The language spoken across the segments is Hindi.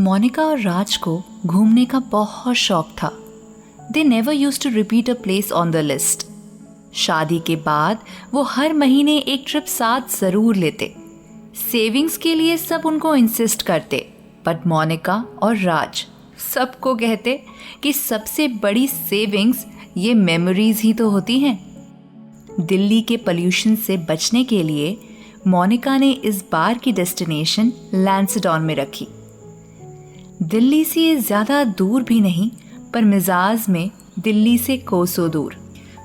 मोनिका और राज को घूमने का बहुत शौक था। They never used to repeat a place on the list. शादी के बाद वो हर महीने एक ट्रिप साथ ज़रूर लेते। सेविंग्स के लिए सब उनको इंसिस्ट करते, बट मोनिका और राज सबको कहते कि सबसे बड़ी सेविंग्स ये मेमोरीज ही तो होती हैं। दिल्ली के पोल्यूशन से बचने के लिए मोनिका ने इस बार की डेस्टिनेशन लैंसडाउन में रखी। दिल्ली से ये ज़्यादा दूर भी नहीं, पर मिजाज में दिल्ली से कोसों दूर।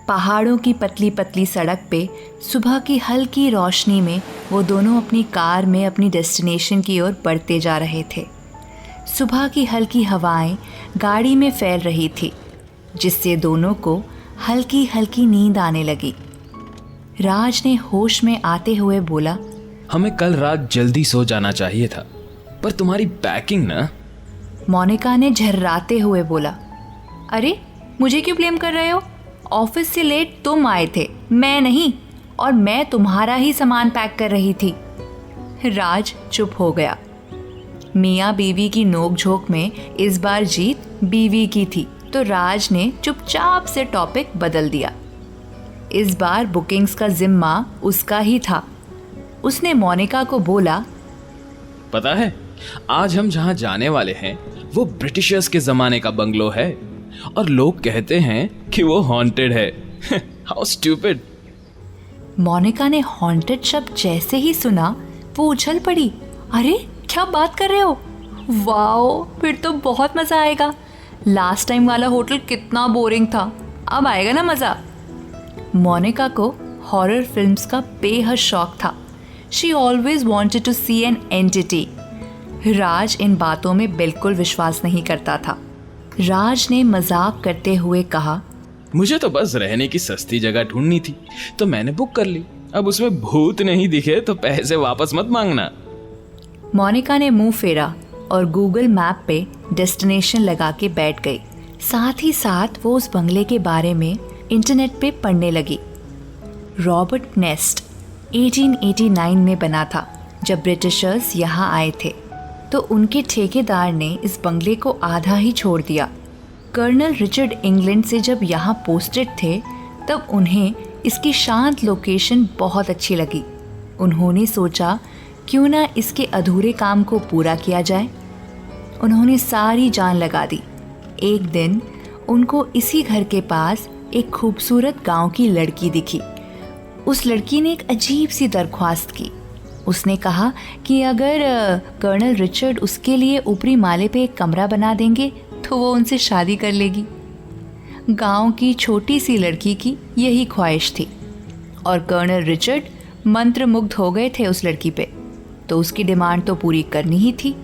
पहाड़ों की पतली पतली सड़क पे सुबह की हल्की रोशनी में वो दोनों अपनी कार में अपनी डेस्टिनेशन की ओर बढ़ते जा रहे थे। सुबह की हल्की हवाएं गाड़ी में फैल रही थी, जिससे दोनों को हल्की हल्की नींद आने लगी। राज ने होश में आते हुए बोला, हमें कल रात जल्दी सो जाना चाहिए था, पर तुम्हारी पैकिंग ना। मोनिका ने झर्राते हुए बोला, अरे मुझे क्यों ब्लेम कर रहे हो? ऑफिस से लेट तुम आए थे, मैं नहीं, और मैं तुम्हारा ही सामान पैक कर रही थी। राज चुप हो गया। मियाँ बीवी की नोकझोंक में इस बार जीत बीवी की थी, तो राज ने चुपचाप से टॉपिक बदल दिया। इस बार बुकिंग्स का जिम्मा उसका ही था। उसने मोनिका को बोला, पता है, आज हम जहां जाने वाले हैं वो ब्रिटिशर्स के जमाने का बंगलो है, और लोग कहते हैं कि वो हॉन्टेड है। How stupid. मोनिका ने हॉन्टेड शब्द जैसे ही सुना वो उछल पड़ी। अरे क्या बात कर रहे हो? वाओ, फिर तो बहुत मज़ा आएगा। लास्ट टाइम वाला होटल कितना बोरिंग था, अब आएगा ना मज़ा। मोनिका को हॉरर फिल्म्स का बेहद शौक था। She always wanted to see an entity. Raj इन बातों में बिल्कुल विश्वास नहीं करता था। राज ने मजाक करते हुए कहा, मुझे तो बस रहने की सस्ती जगह ढूंढनी थी, तो मैंने बुक कर ली। अब उसमें भूत नहीं दिखे तो पैसे वापस मत मांगना। मोनिका ने मुंह फेरा और गूगल मैप पे डेस्टिनेशन लगा के बैठ गई। साथ ही साथ वो उस बंगले के बारे में इंटरनेट पे पढ़ने लगी। रॉबर्ट नेस्ट 1889 में बना था। जब ब्रिटिशर्स यहाँ आए थे तो उनके ठेकेदार ने इस बंगले को आधा ही छोड़ दिया। कर्नल रिचर्ड इंग्लैंड से जब यहाँ पोस्टेड थे तब उन्हें इसकी शांत लोकेशन बहुत अच्छी लगी। उन्होंने सोचा क्यों ना इसके अधूरे काम को पूरा किया जाए। उन्होंने सारी जान लगा दी। एक दिन उनको इसी घर के पास एक खूबसूरत गांव की लड़की दिखी। उस लड़की ने एक अजीब सी दरख्वास्त की। उसने कहा कि अगर कर्नल रिचर्ड उसके लिए ऊपरी माले पे एक कमरा बना देंगे तो वो उनसे शादी कर लेगी। गांव की छोटी सी लड़की की यही ख्वाहिश थी, और कर्नल रिचर्ड मंत्रमुग्ध हो गए थे उस लड़की पे, तो उसकी डिमांड तो पूरी करनी ही थी।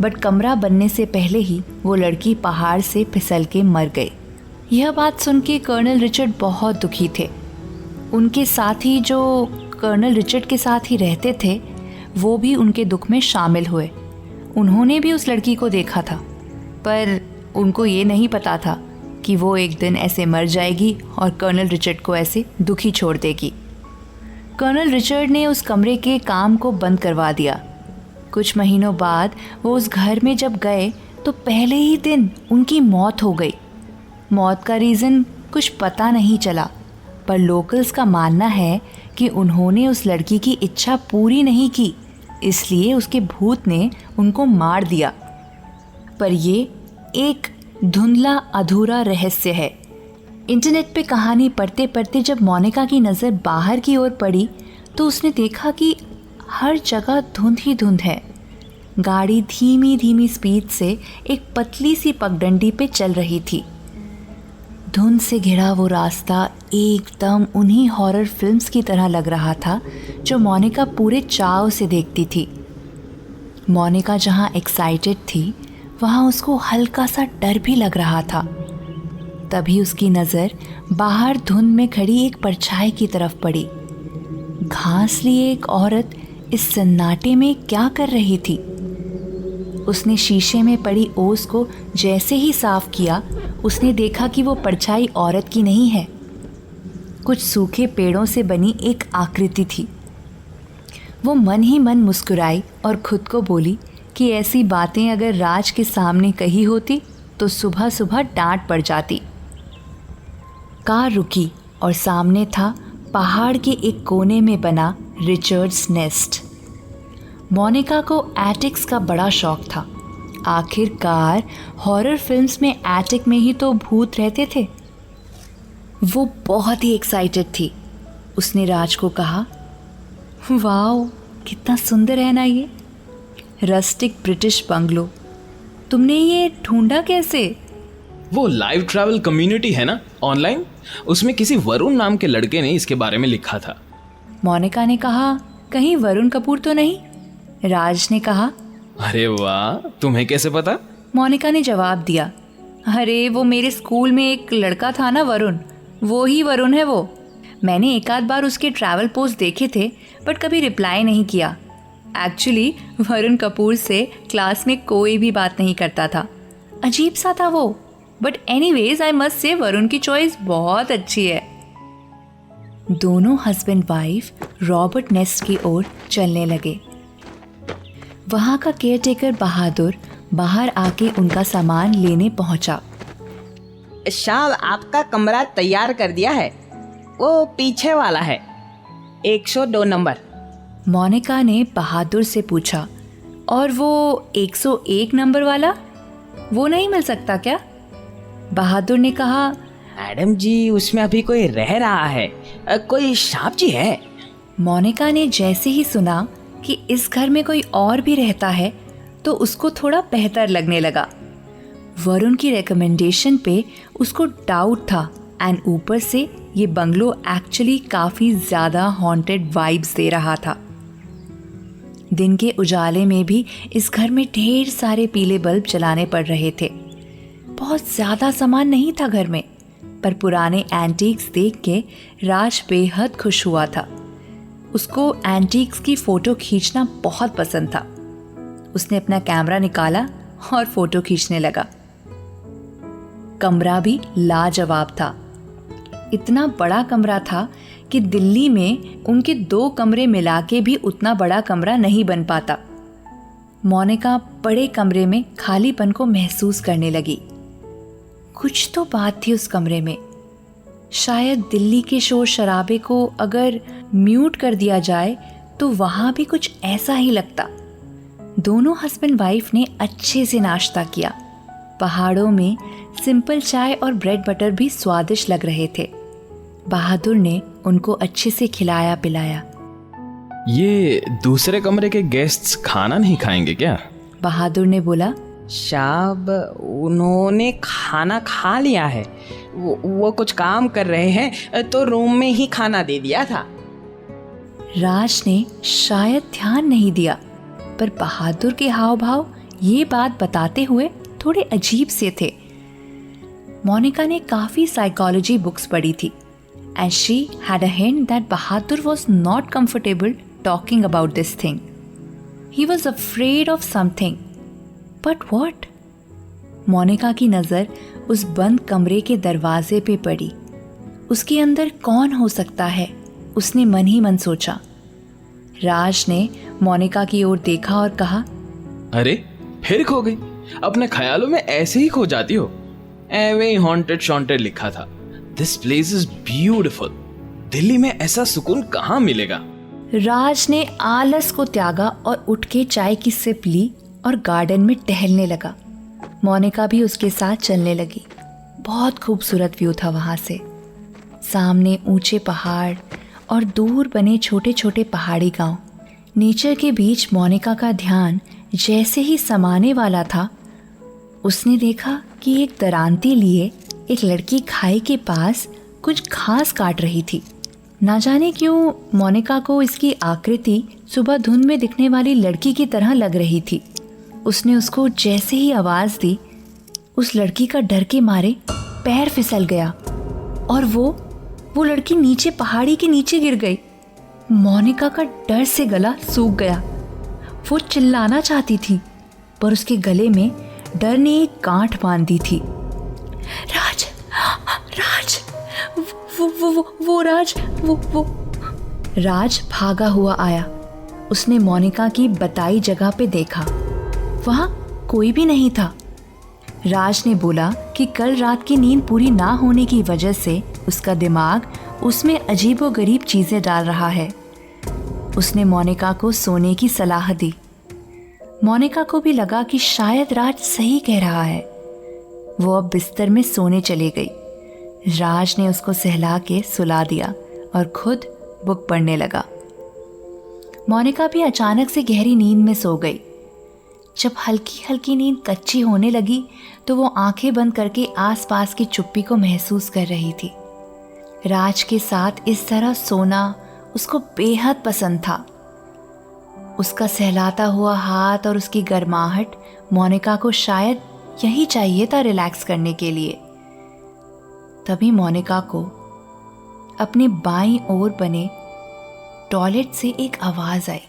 बट कमरा बनने से पहले ही वो लड़की पहाड़ से फिसल के मर गई। यह बात सुन के कर्नल रिचर्ड बहुत दुखी थे। उनके साथी जो कर्नल रिचर्ड के साथ ही रहते थे वो भी उनके दुख में शामिल हुए। उन्होंने भी उस लड़की को देखा था, पर उनको ये नहीं पता था कि वो एक दिन ऐसे मर जाएगी और कर्नल रिचर्ड को ऐसे दुखी छोड़ देगी। कर्नल रिचर्ड ने उस कमरे के काम को बंद करवा दिया। कुछ महीनों बाद वो उस घर में जब गए तो पहले ही दिन उनकी मौत हो गई। मौत का रीज़न कुछ पता नहीं चला, पर लोकल्स का मानना है कि उन्होंने उस लड़की की इच्छा पूरी नहीं की, इसलिए उसके भूत ने उनको मार दिया। पर ये एक धुंधला अधूरा रहस्य है। इंटरनेट पे कहानी पढ़ते पढ़ते जब मोनिका की नज़र बाहर की ओर पड़ी तो उसने देखा कि हर जगह धुंध ही धुंध है। गाड़ी धीमी धीमी स्पीड से एक पतली सी पगडंडी पे चल रही थी। धुंध से घिरा वो रास्ता एकदम उन्हीं हॉरर फिल्म्स की तरह लग रहा था जो मोनिका पूरे चाव से देखती थी। मोनिका जहाँ एक्साइटेड थी वहाँ उसको हल्का सा डर भी लग रहा था। तभी उसकी नज़र बाहर धुंध में खड़ी एक परछाई की तरफ पड़ी। घास लिए एक औरत इस सन्नाटे में क्या कर रही थी? उसने शीशे में पड़ी ओस को जैसे ही साफ किया, उसने देखा कि वो परछाई औरत की नहीं है, कुछ सूखे पेड़ों से बनी एक आकृति थी। वो मन ही मन मुस्कुराई और खुद को बोली, कि ऐसी बातें अगर राज के सामने कही होती तो सुबह सुबह डांट पड़ जाती। कार रुकी और सामने था पहाड़ के एक कोने में बना रिचर्ड्स नेस्ट। मोनिका को एटिक्स का बड़ा शौक था। आखिरकार हॉरर फिल्म्स में एटिक में ही तो भूत रहते थे। वो बहुत ही एक्साइटेड थी। उसने राज को कहा, वाओ कितना सुंदर है ना ये रस्टिक ब्रिटिश बंगलो। तुमने ये ढूंढा कैसे? वो लाइव ट्रैवल कम्युनिटी है ना ऑनलाइन, उसमें किसी वरुण नाम के लड़के ने इसके बारे में लिखा था। मोनिका ने कहा, कहीं वरुण कपूर तो नहीं? राज ने कहा, अरे वाह, तुम्हें कैसे पता? मोनिका ने जवाब दिया, अरे वो मेरे स्कूल में एक लड़का था ना वरुण, वो ही वरुण है वो। मैंने एक आध बार उसके ट्रैवल पोस्ट देखे थे बट कभी रिप्लाई नहीं किया। एक्चुअली वरुण कपूर से क्लास में कोई भी बात नहीं करता था। अजीब सा था वो, but anyways I must say Varun की चॉइस बहुत अच्छी है। दोनों हस्बैंड वाइफ रॉबर्ट नेस्ट की ओर चलने लगे। वहाँ का केयरटेकर बहादुर बाहर आके उनका सामान लेने पहुंचा। साहब, आपका कमरा तैयार कर दिया है, वो पीछे वाला है, 102 नंबर। मोनिका ने बहादुर से पूछा, और वो 101 नंबर वाला, वो नहीं मिल सकता क्या? बहादुर ने कहा, मैडम जी उसमें अभी कोई रह रहा है, कोई सांप जी है। मोनिका ने जैसे ही सुना कि इस घर में कोई और भी रहता है तो उसको थोड़ा बेहतर लगने लगा। वरुण की रिकमेंडेशन पे उसको डाउट था एंड ऊपर से ये बंगलो एक्चुअली काफ़ी ज़्यादा हॉन्टेड वाइब्स दे रहा था। दिन के उजाले में भी इस घर में ढेर सारे पीले बल्ब जलाने पड़ रहे थे। बहुत ज़्यादा सामान नहीं था घर में, पर पुराने एंटीक्स देख के राज बेहद खुश हुआ था। उसको एंटीक्स की फ़ोटो खींचना बहुत पसंद था। उसने अपना कैमरा निकाला और फ़ोटो खींचने लगा। कमरा भी लाजवाब था। इतना बड़ा कमरा था कि दिल्ली में उनके 2 कमरे मिला के भी उतना बड़ा कमरा नहीं बन पाता। मोनिका बड़े कमरे में खालीपन को महसूस करने लगी। कुछ तो बात थी उस कमरे में। शायद दिल्ली के शोर शराबे को अगर म्यूट कर दिया जाए तो वहाँ भी कुछ ऐसा ही लगता। दोनों हस्बैंड वाइफ ने अच्छे से नाश्ता किया। पहाड़ों में सिंपल चाय और ब्रेड बटर भी स्वादिष्ट लग रहे थे। बहादुर ने उनको अच्छे से खिलाया पिलाया। ये दूसरे कमरे के गेस्ट्स खाना नहीं खाएंगे क्या? बहादुर ने बोला। साहब, उन्होंने खाना खा लिया है, वो कुछ काम कर रहे हैं तो रूम में ही खाना दे दिया था। राज ने शायद ध्यान नहीं दिया, पर बहादुर के हाव भाव ये बात बताते हुए थोड़े अजीब से थे। मोनिका ने काफ़ी साइकोलॉजी बुक्स पढ़ी थी and she had a hint that Bahadur was not comfortable talking about this thing. He was afraid of something. But what? Monika की नज़र उस बंद कमरे के दरवाजे पे पड़ी। उसके अंदर कौन हो सकता है? उसने मन ही मन सोचा। राज ने मोनिका की ओर देखा और कहा, अरे फिर खो गई, अपने ख्यालों में ऐसे ही खो जाती हो। एवे ही हॉन्टेड शॉन्टेड लिखा था। This place is beautiful. Delhi में ऐसा सुकून कहाँ मिलेगा? राज ने आलस को त्यागा और उठ के चाय की सिप ली और गार्डन में टहलने लगा। मोनिका भी उसके साथ चलने लगी। बहुत खूबसूरत व्यू था वहाँ से। सामने ऊंचे पहाड़ और दूर बने छोटे छोटे पहाड़ी गांव। नेचर के बीच मोनिका का ध्यान जैसे ही समाने वाला था, उसने देखा कि एक दरांती लिए एक लड़की खाई के पास कुछ घास काट रही थी। ना जाने क्यों मोनिका को इसकी आकृति सुबह धुंध में दिखने वाली लड़की की तरह लग रही थी। उसने उसको जैसे ही आवाज़ दी, उस लड़की का डर के मारे पैर फिसल गया और वो लड़की नीचे पहाड़ी के नीचे गिर गई। मोनिका का डर से गला सूख गया। वो चिल्लाना चाहती थी, पर उसके गले में डर ने एक गांठ बांध दी थी। राज, राज, वो राज, वो राज भागा हुआ आया। उसने मोनिका की बताई जगह पे देखा। वहाँ कोई भी नहीं था। राज ने बोला कि कल रात की नींद पूरी ना होने की वजह से उसका दिमाग उसमें अजीबोगरीब चीज़ें डाल रहा है। उसने मोनिका को सोने की सलाह दी। मोनिका को भी लगा कि शायद राज सही कह रहा है। वो अब बिस्तर में सोने चली गई। राज ने उसको सहला के सुला दिया और खुद बुक पढ़ने लगा। मोनिका भी अचानक से गहरी नींद में सो गई। जब हल्की हल्की नींद कच्ची होने लगी तो वो आंखें बंद करके आसपास की चुप्पी को महसूस कर रही थी। राज के साथ इस तरह सोना उसको बेहद पसंद था। उसका सहलाता हुआ हाथ और उसकी गर्माहट मोनिका को शायद यही चाहिए था रिलैक्स करने के लिए। तभी मोनिका को अपने बाईं ओर बने टॉयलेट से एक आवाज़ आई।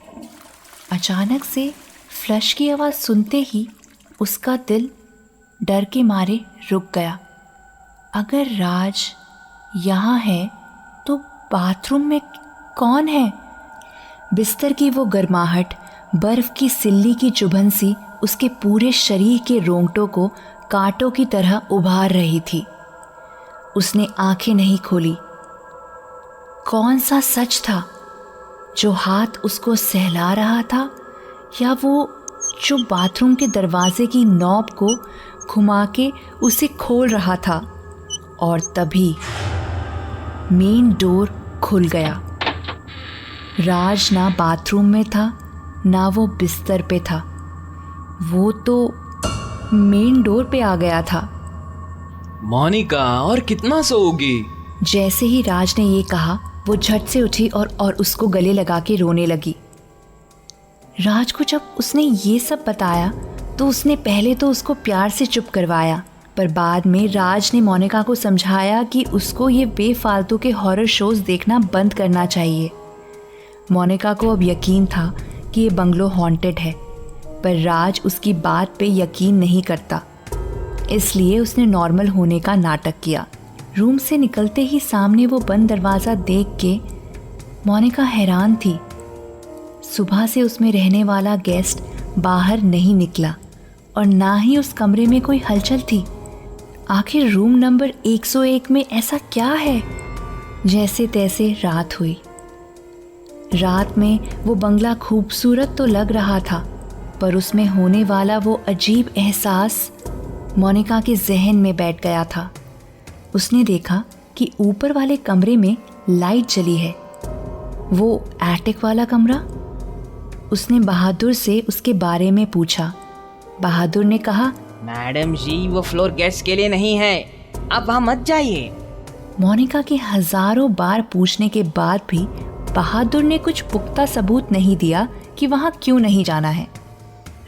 अचानक से फ्लश की आवाज़ सुनते ही उसका दिल डर के मारे रुक गया। अगर राज यहाँ है तो बाथरूम में कौन है? बिस्तर की वो गर्माहट बर्फ की सिल्ली की चुभन सी उसके पूरे शरीर के रोंगटों को कांटों की तरह उभार रही थी। उसने आंखें नहीं खोली। कौन सा सच था, जो हाथ उसको सहला रहा था या वो जो बाथरूम के दरवाजे की नॉब को घुमा के उसे खोल रहा था? और तभी मेन डोर खुल गया। राज ना बाथरूम में था ना वो बिस्तर पे था, वो तो मेन डोर पे आ गया था। मोनिका और कितना सोओगी? जैसे ही राज ने ये कहा वो झट से उठी और उसको गले लगा के रोने लगी। राज को जब उसने ये सब बताया तो उसने पहले तो उसको प्यार से चुप करवाया, पर बाद में राज ने मोनिका को समझाया कि उसको ये बेफालतू के हॉरर शोज देखना बंद करना चाहिए। मोनिका को अब यकीन था कि ये बंगलो हॉन्टेड है, पर राज उसकी बात पे यकीन नहीं करता, इसलिए उसने नॉर्मल होने का नाटक किया। रूम से निकलते ही सामने वो बंद दरवाज़ा देख के मोनिका हैरान थी। सुबह से उसमें रहने वाला गेस्ट बाहर नहीं निकला और ना ही उस कमरे में कोई हलचल थी। आखिर रूम नंबर 101 में ऐसा क्या है? जैसे तैसे रात हुई। रात में वो बंगला खूबसूरत तो लग रहा था, पर उसमें होने वाला वो अजीब एहसास मोनिका के जहन में बैठ गया था। उसने देखा कि ऊपर वाले कमरे में लाइट जली है। वो एटिक वाला कमरा? उसने बहादुर से उसके बारे में पूछा। बहादुर ने कहा, मैडम जी वो फ्लोर गेस्ट के लिए नहीं है, आप वहाँ मत जाइए। मोनिका के हजारों बार पूछने के बाद भी बहादुर ने कुछ पुख्ता सबूत नहीं दिया कि वहाँ क्यों नहीं जाना है।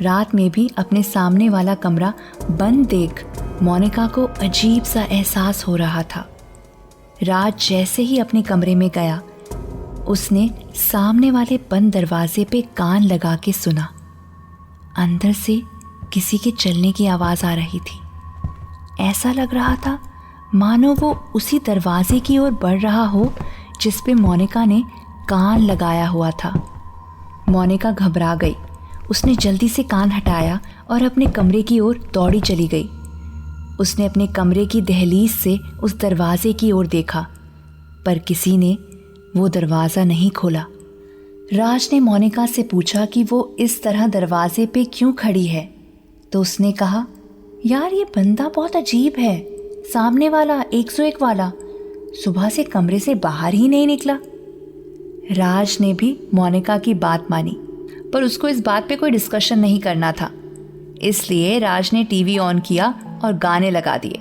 रात में भी अपने सामने वाला कमरा बंद देख मोनिका को अजीब सा एहसास हो रहा था। राज जैसे ही अपने कमरे में गया, उसने सामने वाले बंद दरवाजे पे कान लगा के सुना। अंदर से किसी के चलने की आवाज़ आ रही थी। ऐसा लग रहा था मानो वो उसी दरवाजे की ओर बढ़ रहा हो जिस पे मोनिका ने कान लगाया हुआ था। मोनिका घबरा गई। उसने जल्दी से कान हटाया और अपने कमरे की ओर दौड़ी चली गई। उसने अपने कमरे की दहलीज से उस दरवाजे की ओर देखा, पर किसी ने वो दरवाज़ा नहीं खोला। राज ने मोनिका से पूछा कि वो इस तरह दरवाजे पे क्यों खड़ी है, तो उसने कहा, यार ये बंदा बहुत अजीब है। सामने वाला 101 वाला सुबह से कमरे से बाहर ही नहीं निकला। राज ने भी मोनिका की बात मानी, पर उसको इस बात पे कोई डिस्कशन नहीं करना था, इसलिए राज ने टीवी ऑन किया और गाने लगा दिए।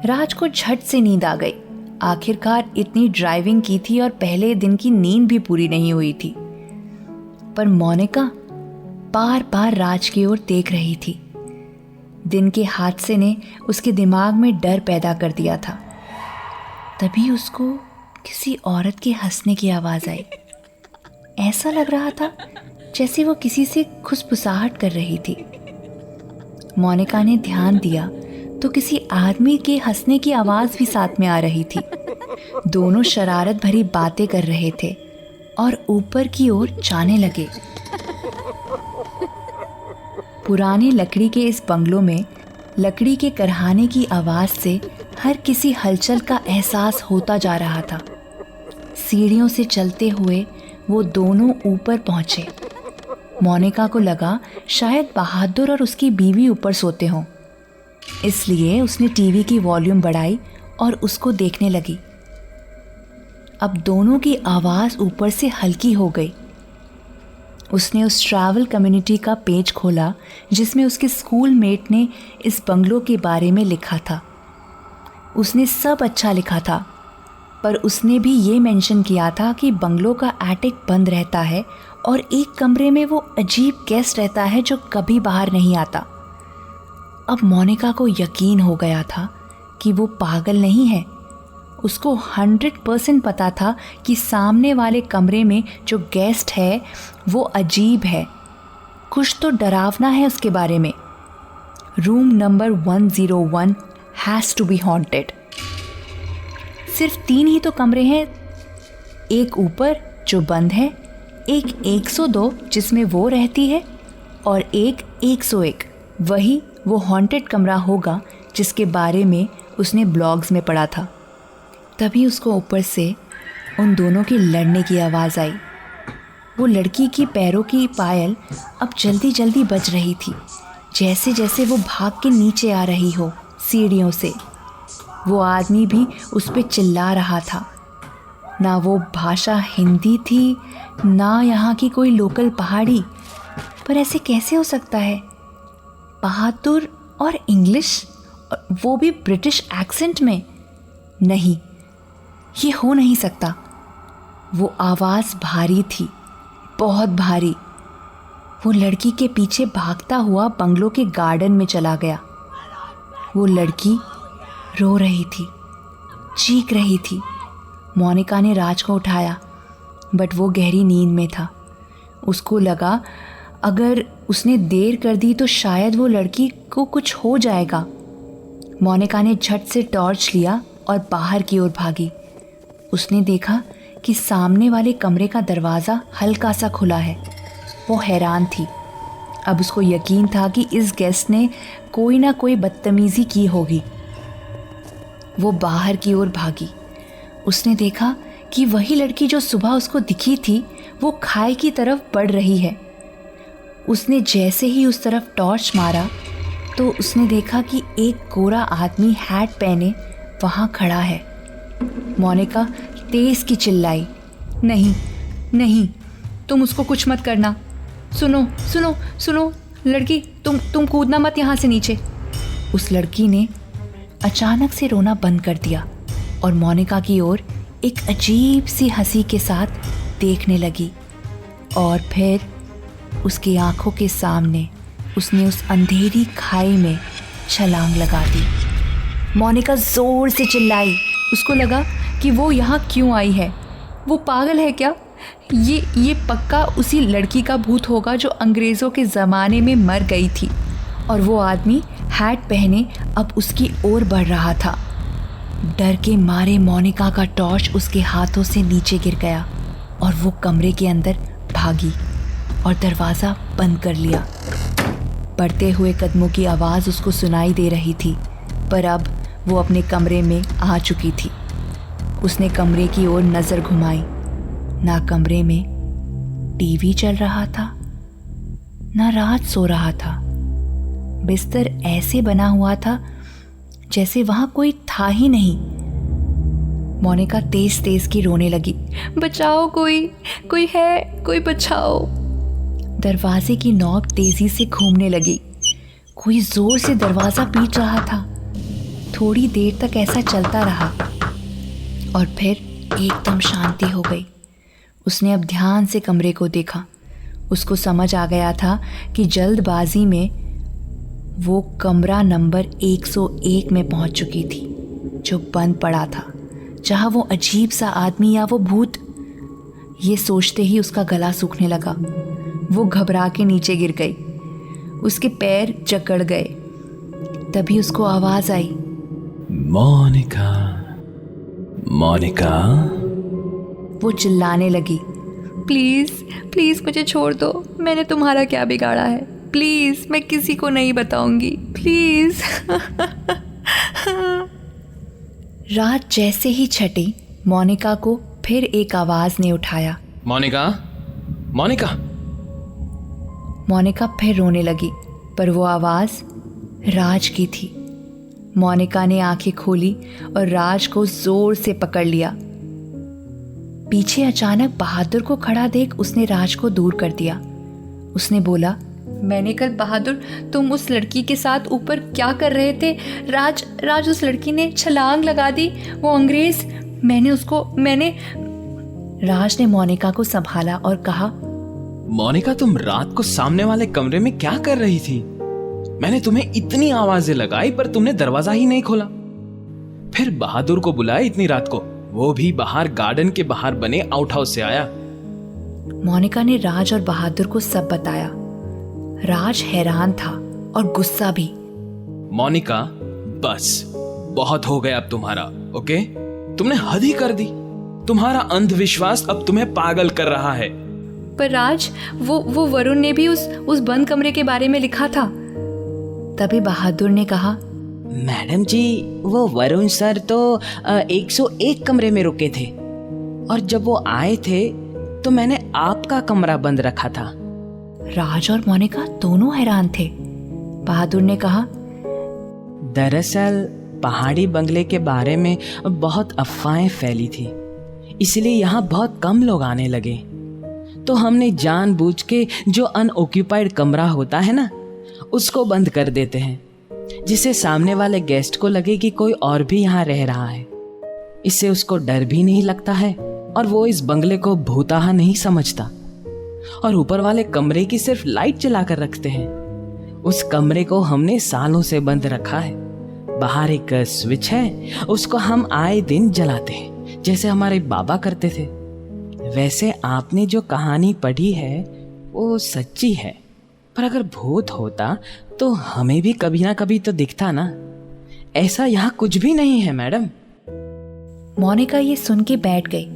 राज को झट से नींद आ गई। आखिरकार इतनी ड्राइविंग की थी और पहले दिन की नींद भी पूरी नहीं हुई थी। पर मोनिका बार बार राज की ओर देख रही थी। दिन के हादसे ने उसके दिमाग में डर पैदा कर दिया था। तभी उसको किसी औरत के हंसने की आवाज़ आई। ऐसा लग रहा था जैसे वो किसी से खुसफुसाहट कर रही थी। मोनिका ने ध्यान दिया तो किसी आदमी के हंसने की आवाज़ भी साथ में आ रही थी। दोनों शरारत भरी बातें कर रहे थे और ऊपर की ओर जाने लगे। पुराने लकड़ी के इस बंगलों में लकड़ी के करहाने की आवाज़ से हर किसी हलचल का एहसास होता जा रहा था। सीढ़ियों से चलते हुए वो दोनों ऊपर पहुंचे। मोनिका को लगा शायद बहादुर और उसकी बीवी ऊपर सोते हों, इसलिए उसने टीवी की वॉल्यूम बढ़ाई और उसको देखने लगी। अब दोनों की आवाज़ ऊपर से हल्की हो गई। उसने उस ट्रैवल कम्युनिटी का पेज खोला जिसमें उसके स्कूल मेट ने इस बंगलों के बारे में लिखा था। उसने सब अच्छा लिखा था, पर उसने भी ये मेंशन किया था कि बंगलों का एटिक बंद रहता है और एक कमरे में वो अजीब गेस्ट रहता है जो कभी बाहर नहीं आता। अब मोनिका को यकीन हो गया था कि वो पागल नहीं है। उसको 100% पता था कि सामने वाले कमरे में जो गेस्ट है वो अजीब है, कुछ तो डरावना है उसके बारे में। Room number 101 has to be haunted. सिर्फ 3 ही तो कमरे हैं, एक ऊपर जो बंद है, एक 102 जिसमें वो रहती है और एक 101। वही वो हॉन्टेड कमरा होगा जिसके बारे में उसने ब्लॉग्स में पढ़ा था। तभी उसको ऊपर से उन दोनों की लड़ने की आवाज़ आई। वो लड़की की पैरों की पायल अब जल्दी जल्दी बज रही थी, जैसे जैसे वो भाग के नीचे आ रही हो सीढ़ियों से। वो आदमी भी उस पर चिल्ला रहा था। ना वो भाषा हिंदी थी, ना यहाँ की कोई लोकल पहाड़ी, पर ऐसे कैसे हो सकता है? बहादुर और इंग्लिश, वो भी ब्रिटिश एक्सेंट में। नहीं, ये हो नहीं सकता। वो आवाज़ भारी थी, बहुत भारी। वो लड़की के पीछे भागता हुआ बंगलों के गार्डन में चला गया। वो लड़की रो रही थी, चीख रही थी। मोनिका ने राज को उठाया, बट वो गहरी नींद में था। उसको लगा अगर उसने देर कर दी तो शायद वो लड़की को कुछ हो जाएगा। मोनिका ने झट से टॉर्च लिया और बाहर की ओर भागी। उसने देखा कि सामने वाले कमरे का दरवाज़ा हल्का सा खुला है। वो हैरान थी। अब उसको यकीन था कि इस गेस्ट ने कोई ना कोई बदतमीज़ी की होगी। वो बाहर की ओर भागी। उसने देखा कि वही लड़की जो सुबह उसको दिखी थी वो खाई की तरफ बढ़ रही है। उसने जैसे ही उस तरफ टॉर्च मारा तो उसने देखा कि एक गोरा आदमी हैट पहने वहाँ खड़ा है। मोनिका तेज़ की चिल्लाई, नहीं नहीं, तुम उसको कुछ मत करना। सुनो सुनो सुनो लड़की, तुम कूदना मत यहाँ से नीचे। उस लड़की ने अचानक से रोना बंद कर दिया और मोनिका की ओर एक अजीब सी हंसी के साथ देखने लगी। और फिर उसकी आंखों के सामने उसने उस अंधेरी खाई में छलांग लगा दी। मोनिका ज़ोर से चिल्लाई। उसको लगा कि वो यहाँ क्यों आई है। वो पागल है क्या? ये पक्का उसी लड़की का भूत होगा जो अंग्रेज़ों के ज़माने में मर गई थी। और वो आदमी हैट पहने अब उसकी ओर बढ़ रहा था। डर के मारे मोनिका का टॉर्च उसके हाथों से नीचे गिर गया और वो कमरे के अंदर भागी और दरवाज़ा बंद कर लिया। बढ़ते हुए कदमों की आवाज़ उसको सुनाई दे रही थी, पर अब वो अपने कमरे में आ चुकी थी। उसने कमरे की ओर नज़र घुमाई। ना कमरे में टीवी चल रहा था, ना राज सो रहा था। बिस्तर ऐसे बना हुआ था जैसे वहाँ कोई था ही नहीं। मोनिका तेज तेज की रोने लगी, बचाओ, कोई है, कोई बचाओ। दरवाजे की नॉब तेजी से घूमने लगी। कोई जोर से दरवाज़ा पीट रहा था। थोड़ी देर तक ऐसा चलता रहा और फिर एकदम शांति हो गई। उसने अब ध्यान से कमरे को देखा। उसको समझ आ गया था कि जल्दबाजी में वो कमरा नंबर 101 में पहुंच चुकी थी, जो बंद पड़ा था, जहां वो अजीब सा आदमी या वो भूत। ये सोचते ही उसका गला सूखने लगा। वो घबरा के नीचे गिर गई। उसके पैर जकड़ गए। तभी उसको आवाज़ आई, मोनिका, मोनिका। वो चिल्लाने लगी, प्लीज़ प्लीज़ मुझे छोड़ दो, मैंने तुम्हारा क्या बिगाड़ा है? प्लीज, मैं किसी को नहीं बताऊंगी, प्लीज। रात जैसे ही छटी, मोनिका को फिर एक आवाज ने उठाया, मोनिका, मोनिका। मोनिका फिर रोने लगी, पर वो आवाज राज की थी। मोनिका ने आंखें खोली और राज को जोर से पकड़ लिया। पीछे अचानक बहादुर को खड़ा देख उसने राज को दूर कर दिया। उसने बोला, मैंने कल बहादुर, तुम उस लड़की के साथ ऊपर क्या कर रहे थे? राज उस लड़की ने छलांग लगा दी, वो अंग्रेज, मैंने। राज ने मोनिका को संभाला और कहा, मोनिका, तुम रात को सामने वाले कमरे में क्या कर रही थी? मैंने तुम्हें इतनी आवाजें लगाई पर तुमने दरवाजा ही नहीं खोला। फिर बहादुर को बुलाया इतनी रात को, वो भी बाहर गार्डन के बाहर बने आउट हाउस से आया। मोनिका ने राज और बहादुर को सब बताया। राज हैरान था और गुस्सा भी। मोनिका, बस बहुत हो गया अब तुम्हारा, ओके? तुमने हद ही कर दी। तुम्हारा अंधविश्वास अब तुम्हें पागल कर रहा है। पर राज, वो वरुण ने भी उस बंद कमरे के बारे में लिखा था। तभी बहादुर ने कहा, मैडम जी, वो वरुण सर तो 101 कमरे में रुके थे और जब वो आए थे तो मैंने आपका कमरा बंद रखा था। राज और मोनिका दोनों हैरान थे। बहादुर ने कहा, दरअसल पहाड़ी बंगले के बारे में बहुत अफवाहें फैली थी, इसलिए यहाँ बहुत कम लोग आने लगे। तो हमने जानबूझ के जो अनऑक्यूपाइड कमरा होता है ना, उसको बंद कर देते हैं, जिससे सामने वाले गेस्ट को लगे कि कोई और भी यहाँ रह रहा है। इससे उसको डर भी नहीं लगता है और वो इस बंगले को भूताहा नहीं समझता। और ऊपर वाले कमरे की सिर्फ लाइट जला कर रखते हैं। उस कमरे को हमने सालों से बंद रखा है। बाहर एक स्विच है, उसको हम आए दिन जलाते हैं, जैसे हमारे बाबा करते थे। वैसे आपने जो कहानी पढ़ी है वो सच्ची है, पर अगर भूत होता तो हमें भी कभी ना कभी तो दिखता ना। ऐसा यहाँ कुछ भी नहीं है मैडम। मोनिका ये सुन के बैठ गई।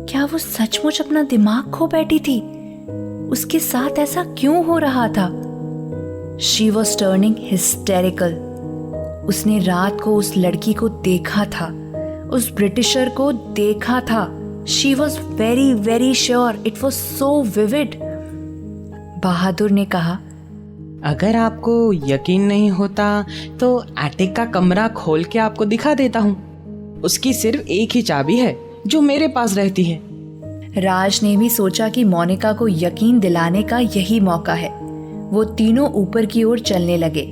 क्या वो सचमुच अपना दिमाग खो बैठी थी? उसके साथ ऐसा क्यों हो रहा था? She was turning hysterical. उसने रात को उस लड़की को देखा था, उस ब्रिटिशर को देखा था। She was very very sure, it was so vivid. Bahadur ने कहा, अगर आपको यकीन नहीं होता तो एटिक का कमरा खोल के आपको दिखा देता हूँ। उसकी सिर्फ एक ही चाबी है जो मेरे पास रहती है। राज ने भी सोचा कि मोनिका को यकीन दिलाने का यही मौका है। वो तीनों ऊपर की ओर चलने लगे।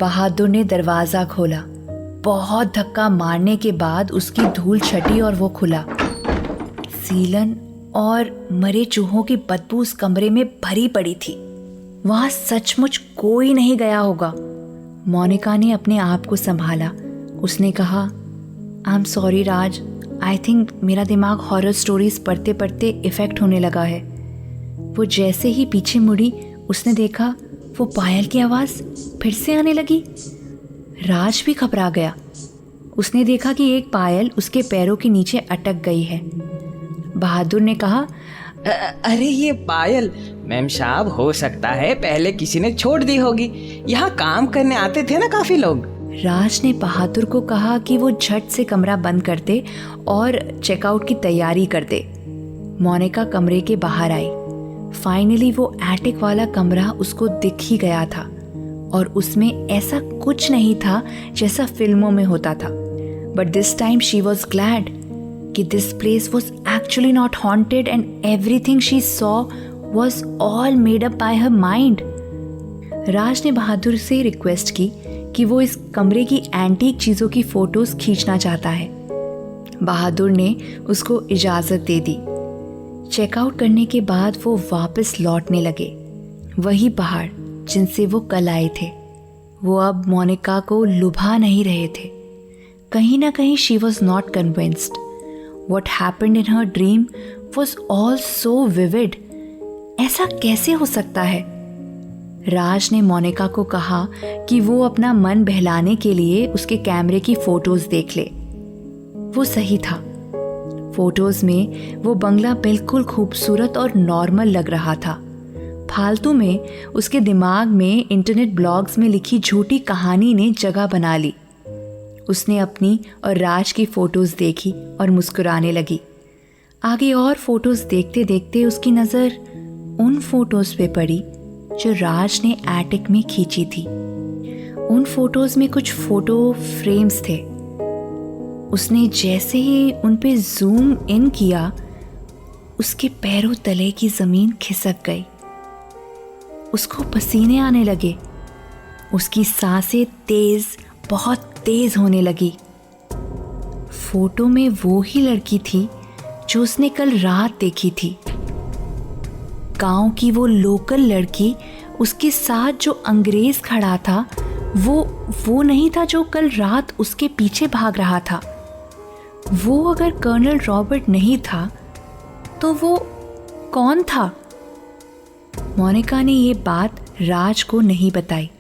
बहादुर ने दरवाजा खोला। बहुत धक्का मारने के बाद उसकी धूल छटी और वो खुला। सीलन और मरे चूहों की बदबू उस कमरे में भरी पड़ी थी। वहां सचमुच कोई नहीं गया होगा। मोनिका ने अपने आप को संभाला। उसने कहा, I am sorry Raj, I think मेरा दिमाग हॉरर स्टोरीज पढ़ते पढ़ते इफेक्ट होने लगा है। वो जैसे ही पीछे मुड़ी, उसने देखा वो पायल की आवाज़ फिर से आने लगी। राज भी घबरा गया। उसने देखा कि एक पायल उसके पैरों के नीचे अटक गई है। बहादुर ने कहा, अरे ये पायल, मैम साहब, हो सकता है पहले किसी ने छोड़ दी होगी। यहाँ काम करने आते थे ना काफी लोग। राज ने बहादुर को कहा कि वो झट से कमरा बंद कर दे और चेकआउट की तैयारी कर दे। मोनिका कमरे के बाहर आई। फाइनली वो एटिक वाला कमरा उसको दिख ही गया था और उसमें ऐसा कुछ नहीं था जैसा फिल्मों में होता था। But this time she was glad कि this place was actually not haunted and everything she saw was all made up by her mind. Raj ने बहादुर से रिक्वेस्ट की कि वो इस कमरे की एंटीक चीज़ों की फ़ोटोज़ खींचना चाहता है। बहादुर ने उसको इजाज़त दे दी। चेकआउट करने के बाद वो वापस लौटने लगे, वही पहाड़ जिनसे वो कल आए थे। वो अब मोनिका को लुभा नहीं रहे थे। कहीं ना कहीं she was not convinced. What happened in her dream was all so vivid. ऐसा कैसे हो सकता है? राज ने मोनिका को कहा कि वो अपना मन बहलाने के लिए उसके कैमरे की फोटोज देख ले। वो सही था। फोटोज में वो बंगला बिल्कुल खूबसूरत और नॉर्मल लग रहा था, फालतू में उसके दिमाग में इंटरनेट ब्लॉग्स में लिखी झूठी कहानी ने जगह बना ली। उसने अपनी और राज की फ़ोटोज़ देखी और मुस्कुराने लगी। आगे और फोटोज़ देखते देखते उसकी नज़र उन फोटोज़ पे पड़ी जो राज ने एटिक में खींची थी। उन फोटोज़ में कुछ फ़ोटो फ्रेम्स थे। उसने जैसे ही उन पे जूम इन किया, उसके पैरों तले की ज़मीन खिसक गई। उसको पसीने आने लगे। उसकी सांसें बहुत तेज़ होने लगी। फोटो में वो ही लड़की थी जो उसने कल रात देखी थी। गांव की वो लोकल लड़की, उसके साथ जो अंग्रेज खड़ा था वो नहीं था जो कल रात उसके पीछे भाग रहा था। वो अगर कर्नल रॉबर्ट नहीं था तो वो कौन था? मोनिका ने ये बात राज को नहीं बताई,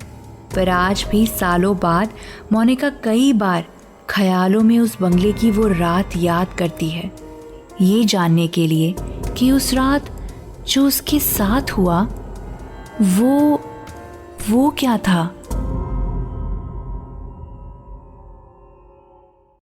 पर आज भी सालों बाद मोनिका कई बार ख्यालों में उस बंगले की वो रात याद करती है, ये जानने के लिए कि उस रात जो उसके साथ हुआ वो क्या था।